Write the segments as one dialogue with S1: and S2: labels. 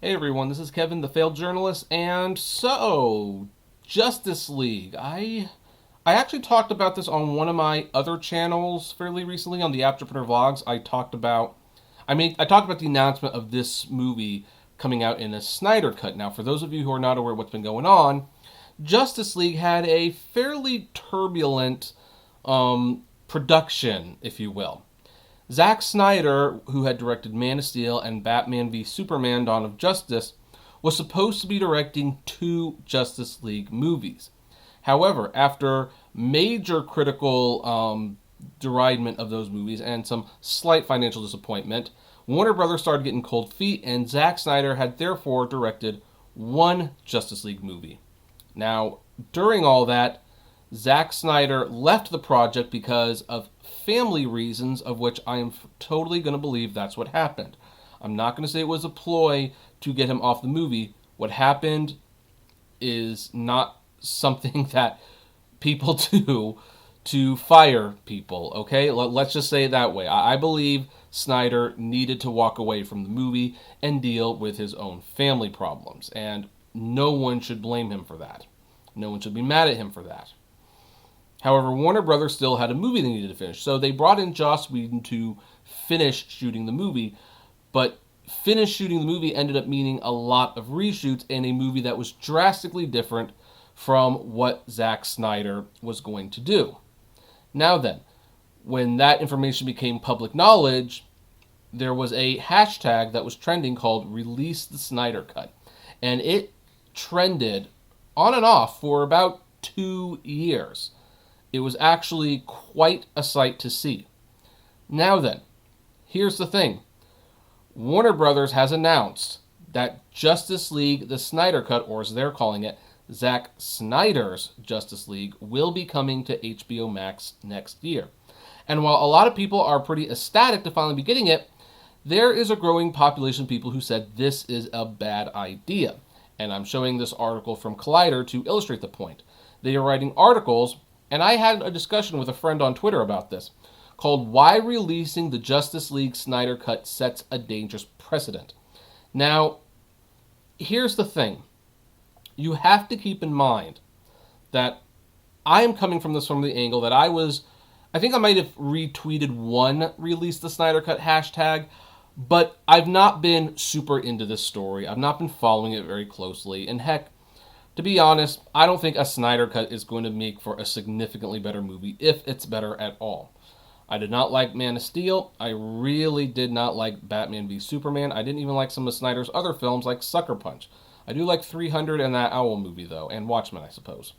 S1: Hey everyone, this is Kevin, the failed journalist, and so Justice League. I actually talked about this on one of my other channels fairly recently on the Apptrepreneur vlogs. I talked about the announcement of this movie coming out in a Snyder Cut. Now, for those of you who are not aware of what's been going on, Justice League had a fairly turbulent production, if you will. Zack Snyder, who had directed Man of Steel and Batman v Superman: Dawn of Justice, was supposed to be directing two Justice League movies. However, after major critical deridement of those movies and some slight financial disappointment, Warner Brothers started getting cold feet, and Zack Snyder had therefore directed one Justice League movie. Now, during all that, Zack Snyder left the project because of family reasons, of which I am totally going to believe that's what happened. I'm not going to say it was a ploy to get him off the movie. What happened is not something that people do to fire people, okay? Let's just say it that way. I believe Snyder needed to walk away from the movie and deal with his own family problems, and no one should blame him for that. No one should be mad at him for that. However, Warner Brothers still had a movie they needed to finish, so they brought in Joss Whedon to finish shooting the movie, but finish shooting the movie ended up meaning a lot of reshoots and a movie that was drastically different from what Zack Snyder was going to do. Now then, when that information became public knowledge, there was a hashtag that was trending called Release the Snyder Cut, and it trended on and off for about 2 years. It was actually quite a sight to see. Now then, here's the thing. Warner Brothers has announced that Justice League, the Snyder Cut, or as they're calling it, Zack Snyder's Justice League, will be coming to HBO Max next year. And while a lot of people are pretty ecstatic to finally be getting it, there is a growing population of people who said this is a bad idea. And I'm showing this article from Collider to illustrate the point. They are writing articles, and I had a discussion with a friend on Twitter about this, called Why Releasing the Justice League Snyder Cut Sets a Dangerous Precedent. Now, here's the thing. You have to keep in mind that I am coming from this from the angle that I think I might have retweeted one Release the Snyder Cut hashtag, but I've not been super into this story. I've not been following it very closely, and heck, to be honest, I don't think a Snyder Cut is going to make for a significantly better movie, if it's better at all. I did not like Man of Steel. I really did not like Batman v Superman. I didn't even like some of Snyder's other films like Sucker Punch. I do like 300 and that Owl movie, though, and Watchmen, I suppose.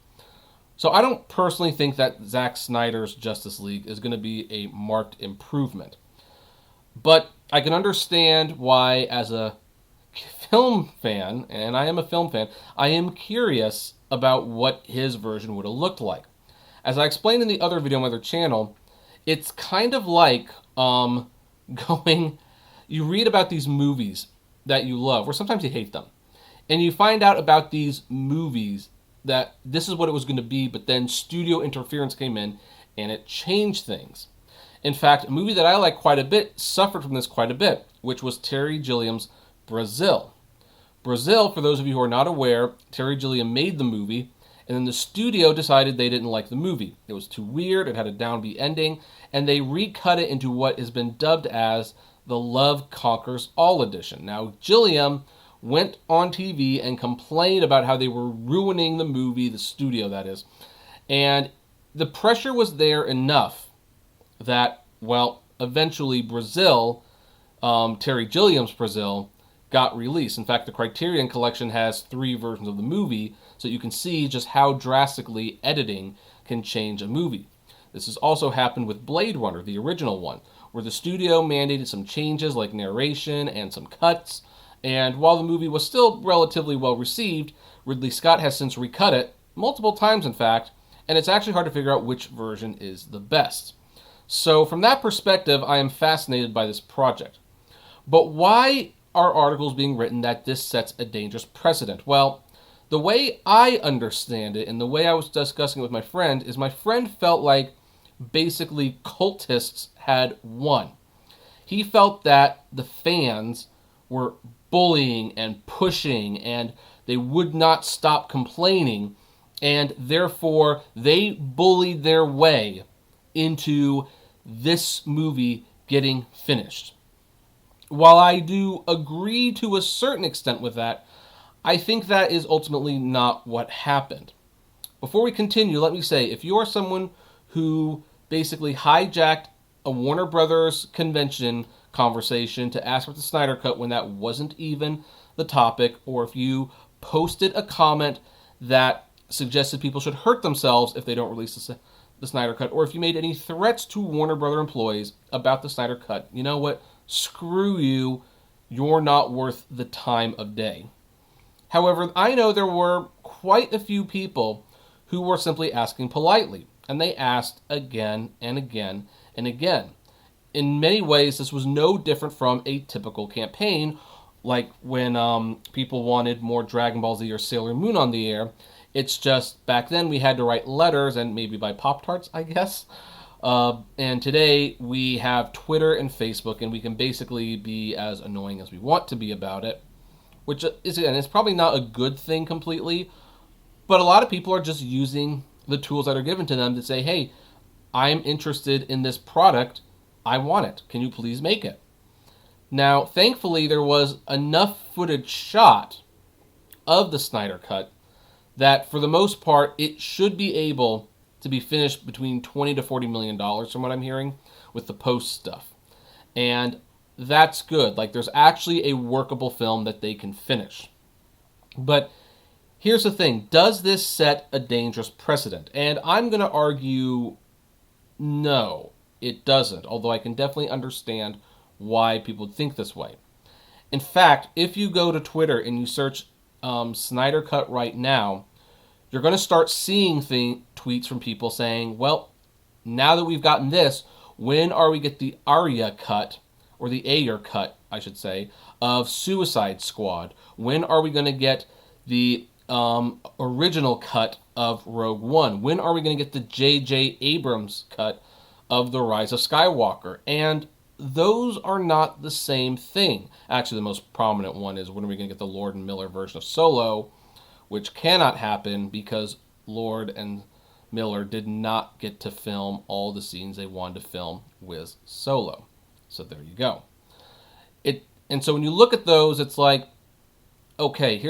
S1: So I don't personally think that Zack Snyder's Justice League is going to be a marked improvement. But I can understand why, as a film fan, and I am a film fan, I am curious about what his version would have looked like. As I explained in the other video on my other channel, it's kind of like you read about these movies that you love, or sometimes you hate them, and you find out about these movies that this is what it was going to be, but then studio interference came in and it changed things. In fact, a movie that I like quite a bit suffered from this quite a bit, which was Terry Gilliam's Brazil. Brazil, for those of you who are not aware, Terry Gilliam made the movie, and then the studio decided they didn't like the movie. It was too weird, it had a downbeat ending, and they recut it into what has been dubbed as the Love Conquers All edition. Now, Gilliam went on TV and complained about how they were ruining the movie, the studio that is, and the pressure was there enough that, well, eventually Brazil, Terry Gilliam's Brazil, got released. In fact, the Criterion Collection has 3 versions of the movie, so you can see just how drastically editing can change a movie. This has also happened with Blade Runner, the original one, where the studio mandated some changes like narration and some cuts, and while the movie was still relatively well received, Ridley Scott has since recut it, multiple times in fact, and it's actually hard to figure out which version is the best. So from that perspective, I am fascinated by this project. But why are articles being written that this sets a dangerous precedent? Well, the way I understand it and the way I was discussing it with my friend is my friend felt like basically cultists had won. He felt that the fans were bullying and pushing, and they would not stop complaining, and therefore they bullied their way into this movie getting finished. While I do agree to a certain extent with that, I think that is ultimately not what happened. Before we continue, let me say, if you are someone who basically hijacked a Warner Brothers convention conversation to ask about the Snyder Cut when that wasn't even the topic, or if you posted a comment that suggested people should hurt themselves if they don't release the Snyder Cut, or if you made any threats to Warner Brother employees about the Snyder Cut, you know what? Screw you. You're not worth the time of day. However, I know there were quite a few people who were simply asking politely, and they asked again and again and again. In many ways, this was no different from a typical campaign, like when people wanted more Dragon Ball Z or Sailor Moon on the air. It's just back then we had to write letters and maybe buy Pop-Tarts, I guess. And today we have Twitter and Facebook, and we can basically be as annoying as we want to be about it, which is, again, it's probably not a good thing completely, but a lot of people are just using the tools that are given to them to say, hey, I'm interested in this product. I want it. Can you please make it? Now, thankfully, there was enough footage shot of the Snyder Cut that, for the most part, it should be able to be finished between $20 to $40 million, from what I'm hearing, with the post stuff. And that's good. Like, there's actually a workable film that they can finish. But here's the thing. Does this set a dangerous precedent? And I'm going to argue no, it doesn't, although I can definitely understand why people think this way. In fact, if you go to Twitter and you search Snyder Cut right now, you're going to start seeing tweets from people saying, well, now that we've gotten this, when are we get the Arya cut, or the Ayer cut, I should say, of Suicide Squad? When are we going to get the original cut of Rogue One? When are we going to get the J.J. Abrams cut of The Rise of Skywalker? And those are not the same thing. Actually, the most prominent one is, when are we going to get the Lord and Miller version of Solo, which cannot happen because Lord and Miller did not get to film all the scenes they wanted to film with Solo. So there you go. And so when you look at those, it's like, okay,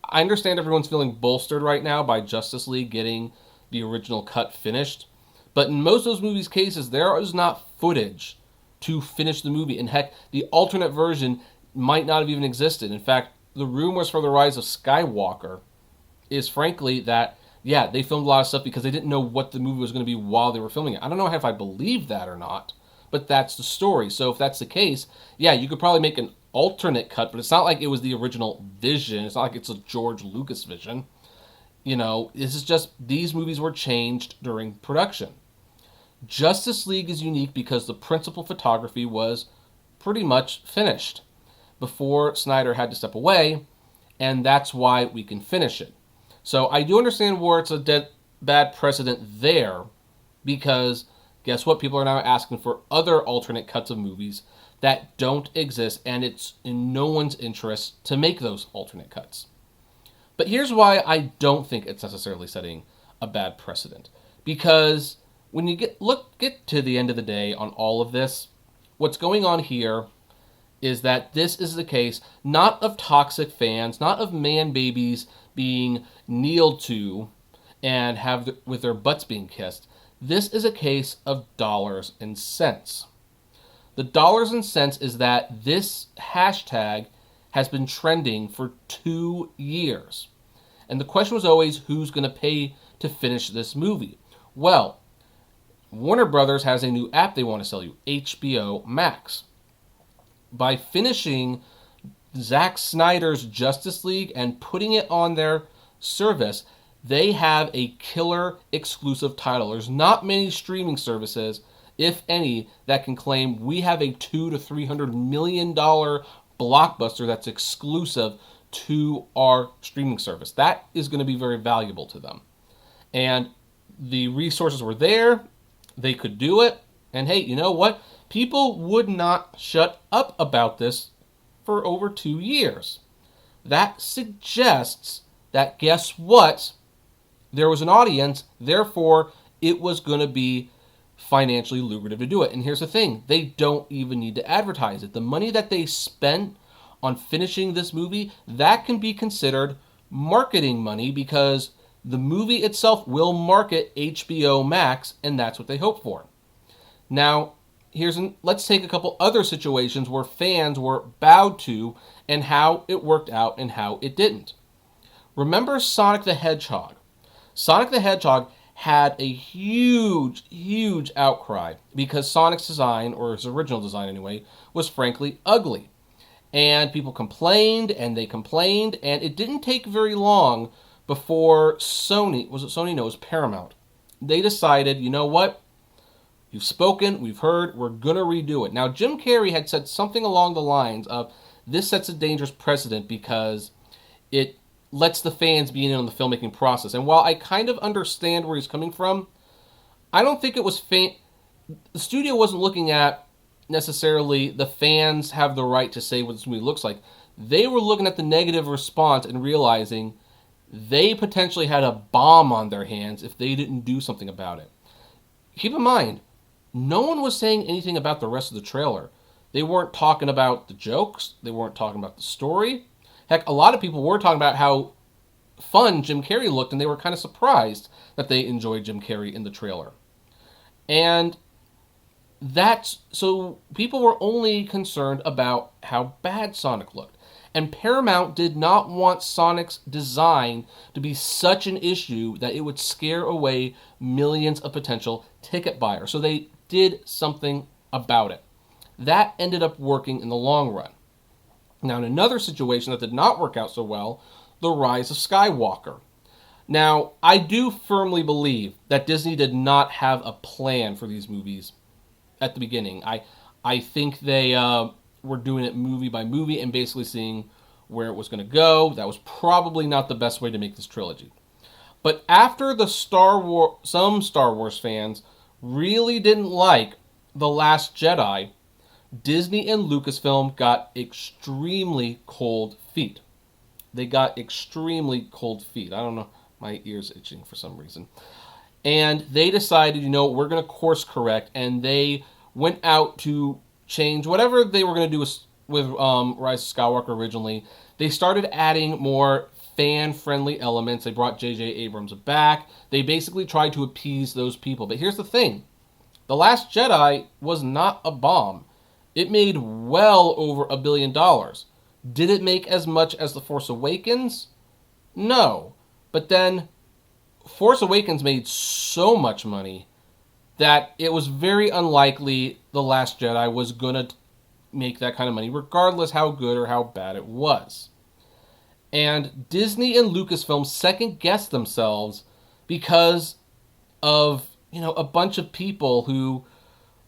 S1: I understand everyone's feeling bolstered right now by Justice League getting the original cut finished, but in most of those movies' cases, there is not footage to finish the movie. And heck, the alternate version might not have even existed. In fact, the rumors for The Rise of Skywalker is frankly that, yeah, they filmed a lot of stuff because they didn't know what the movie was going to be while they were filming it. I don't know if I believe that or not, but that's the story. So if that's the case, yeah, you could probably make an alternate cut, but it's not like it was the original vision. It's not like it's a George Lucas vision. You know, this is just, these movies were changed during production. Justice League is unique because the principal photography was pretty much finished before Snyder had to step away, and that's why we can finish it. So I do understand where it's a bad precedent there, because guess what? People are now asking for other alternate cuts of movies that don't exist, and it's in no one's interest to make those alternate cuts. But here's why I don't think it's necessarily setting a bad precedent. Because when you get to the end of the day on all of this, what's going on here is that this is the case not of toxic fans, not of man babies being kneeled to and with their butts being kissed. This is a case of dollars and cents. The dollars and cents is that this hashtag has been trending for 2 years. And the question was always, who's going to pay to finish this movie? Well, Warner Brothers has a new app they want to sell you, HBO Max. By finishing Zack Snyder's Justice League and putting it on their service, they have a killer exclusive title. There's not many streaming services, if any, that can claim we have a $200 to $300 million blockbuster that's exclusive to our streaming service. That is going to be very valuable to them. And the resources were there. They could do it. And hey, you know what? People would not shut up about this for over 2 years. That suggests that, guess what? There was an audience, therefore it was going to be financially lucrative to do it. And here's the thing, they don't even need to advertise it. The money that they spent on finishing this movie, that can be considered marketing money because the movie itself will market HBO Max, and that's what they hope for. Now, let's take a couple other situations where fans were bowed to and how it worked out and how it didn't. Remember Sonic the Hedgehog? Sonic the Hedgehog had a huge, huge outcry because Sonic's design, or his original design anyway, was frankly ugly. And people complained, and they complained, and it didn't take very long before Sony, was it Sony? No, it was Paramount. They decided, you know what? You've spoken, we've heard, we're going to redo it. Now, Jim Carrey had said something along the lines of, this sets a dangerous precedent because it lets the fans be in on the filmmaking process. And while I kind of understand where he's coming from, I don't think it was the studio wasn't looking at necessarily the fans have the right to say what this movie looks like. They were looking at the negative response and realizing they potentially had a bomb on their hands if they didn't do something about it. Keep in mind, no one was saying anything about the rest of the trailer. They weren't talking about the jokes. They weren't talking about the story. Heck, a lot of people were talking about how fun Jim Carrey looked, and they were kind of surprised that they enjoyed Jim Carrey in the trailer. And so people were only concerned about how bad Sonic looked. And Paramount did not want Sonic's design to be such an issue that it would scare away millions of potential ticket buyers. So they did something about it. That ended up working in the long run. Now, in another situation that did not work out so well, The Rise of Skywalker. Now, I do firmly believe that Disney did not have a plan for these movies at the beginning. I think they were doing it movie by movie and basically seeing where it was going to go. That was probably not the best way to make this trilogy. But after some Star Wars fans really didn't like The Last Jedi, Disney and Lucasfilm got extremely cold feet. They got extremely cold feet. I don't know, my ear's itching for some reason. And they decided, we're going to course correct, and they went out to change whatever they were going to do with Rise of Skywalker originally. They started adding more fan-friendly elements. They brought J.J. Abrams back. They basically tried to appease those people. But here's the thing. The Last Jedi was not a bomb. It made well over $1 billion. Did it make as much as The Force Awakens? No. But then Force Awakens made so much money that it was very unlikely The Last Jedi was going to make that kind of money, regardless how good or how bad it was. And Disney and Lucasfilm second-guessed themselves because of, a bunch of people who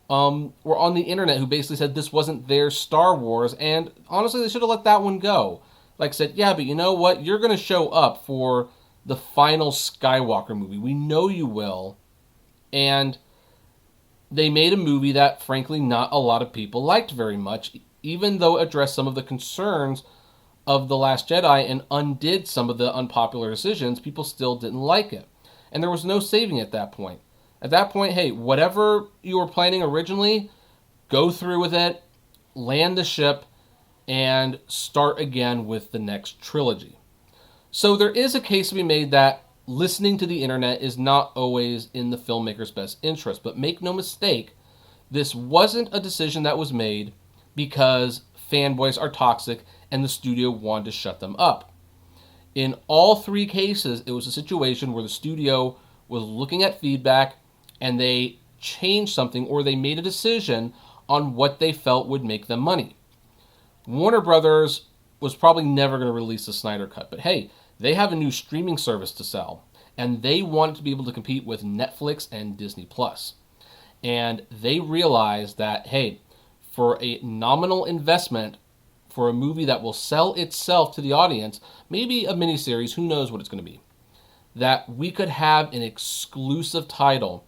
S1: were on the internet who basically said this wasn't their Star Wars, and honestly, they should have let that one go. Like said, yeah, but you know what? You're going to show up for the final Skywalker movie. We know you will. And they made a movie that, frankly, not a lot of people liked very much, even though it addressed some of the concerns of The Last Jedi and undid some of the unpopular decisions. People still didn't like it. And there was no saving at that point. At that point, hey, whatever you were planning originally, go through with it, land the ship, and start again with the next trilogy. So there is a case to be made that listening to the internet is not always in the filmmaker's best interest. But make no mistake, this wasn't a decision that was made because fanboys are toxic and the studio wanted to shut them up. In all three cases, it was a situation where the studio was looking at feedback and they changed something or they made a decision on what they felt would make them money. Warner Brothers was probably never going to release the Snyder Cut, but hey, they have a new streaming service to sell, and they wanted to be able to compete with Netflix and Disney+. And they realized that, hey, for a nominal investment, for a movie that will sell itself to the audience, maybe a miniseries, who knows what it's going to be, that we could have an exclusive title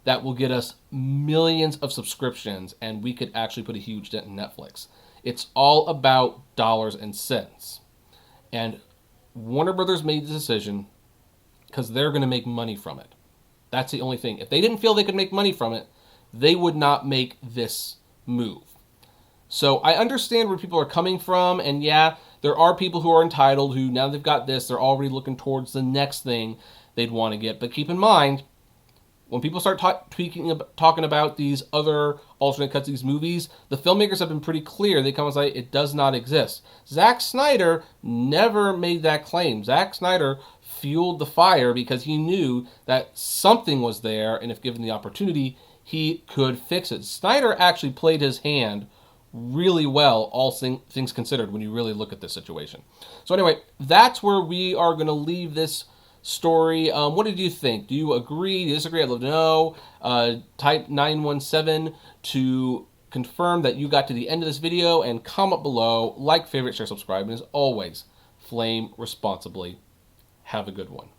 S1: that will get us millions of subscriptions, and we could actually put a huge dent in Netflix. It's all about dollars and cents. And Warner Brothers made the decision because they're going to make money from it. That's the only thing. If they didn't feel they could make money from it, they would not make this move. So I understand where people are coming from, and yeah, there are people who are entitled who, now they've got this, they're already looking towards the next thing they'd want to get. But keep in mind, when people start talking about these other alternate cuts, these movies, the filmmakers have been pretty clear. They come and say it does not exist. Zack Snyder never made that claim. Zack Snyder fueled the fire because he knew that something was there, and if given the opportunity, he could fix it. Snyder actually played his hand really well, all things considered, when you really look at this situation. So anyway, that's where we are going to leave this story. What did you think? Do you agree? Do you disagree? I'd love to know. Type 917 to confirm that you got to the end of this video, and comment below. Like, favorite, share, subscribe, and as always, flame responsibly. Have a good one.